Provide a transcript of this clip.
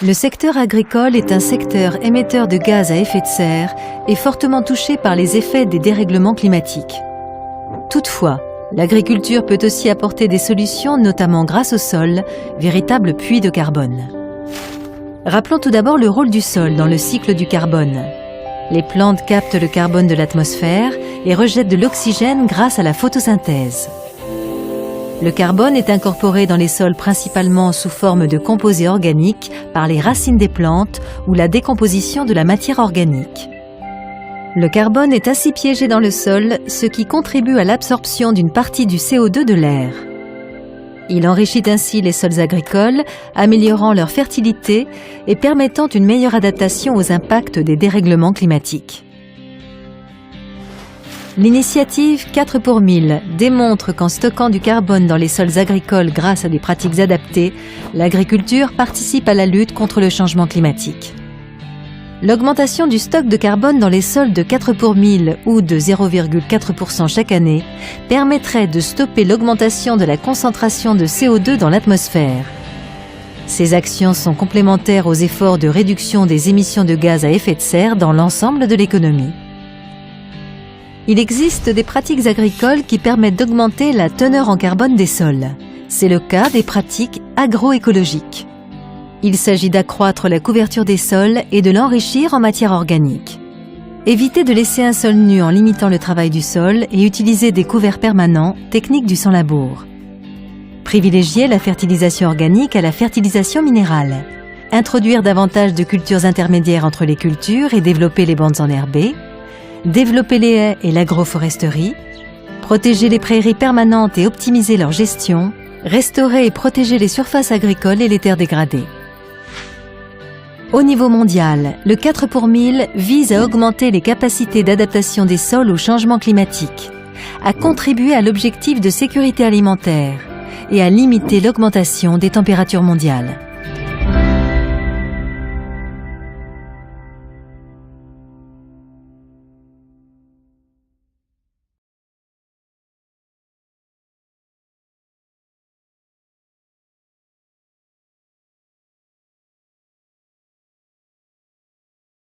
Le secteur agricole est un secteur émetteur de gaz à effet de serre et fortement touché par les effets des dérèglements climatiques. Toutefois, l'agriculture peut aussi apporter des solutions, notamment grâce au sol, véritable puits de carbone. Rappelons tout d'abord le rôle du sol dans le cycle du carbone. Les plantes captent le carbone de l'atmosphère et rejettent de l'oxygène grâce à la photosynthèse. Le carbone est incorporé dans les sols principalement sous forme de composés organiques par les racines des plantes ou la décomposition de la matière organique. Le carbone est ainsi piégé dans le sol, ce qui contribue à l'absorption d'une partie du CO2 de l'air. Il enrichit ainsi les sols agricoles, améliorant leur fertilité et permettant une meilleure adaptation aux impacts des dérèglements climatiques. L'initiative 4 pour 1000 démontre qu'en stockant du carbone dans les sols agricoles grâce à des pratiques adaptées, l'agriculture participe à la lutte contre le changement climatique. L'augmentation du stock de carbone dans les sols de 4 pour 1000 ou de 0,4% chaque année permettrait de stopper l'augmentation de la concentration de CO2 dans l'atmosphère. Ces actions sont complémentaires aux efforts de réduction des émissions de gaz à effet de serre dans l'ensemble de l'économie. Il existe des pratiques agricoles qui permettent d'augmenter la teneur en carbone des sols. C'est le cas des pratiques agroécologiques. Il s'agit d'accroître la couverture des sols et de l'enrichir en matière organique. Éviter de laisser un sol nu en limitant le travail du sol et utiliser des couverts permanents, technique du sans-labour. Privilégier la fertilisation organique à la fertilisation minérale. Introduire davantage de cultures intermédiaires entre les cultures et développer les bandes enherbées. Développer les haies et l'agroforesterie, protéger les prairies permanentes et optimiser leur gestion, restaurer et protéger les surfaces agricoles et les terres dégradées. Au niveau mondial, le 4 pour 1000 vise à augmenter les capacités d'adaptation des sols au changement climatique, à contribuer à l'objectif de sécurité alimentaire et à limiter l'augmentation des températures mondiales.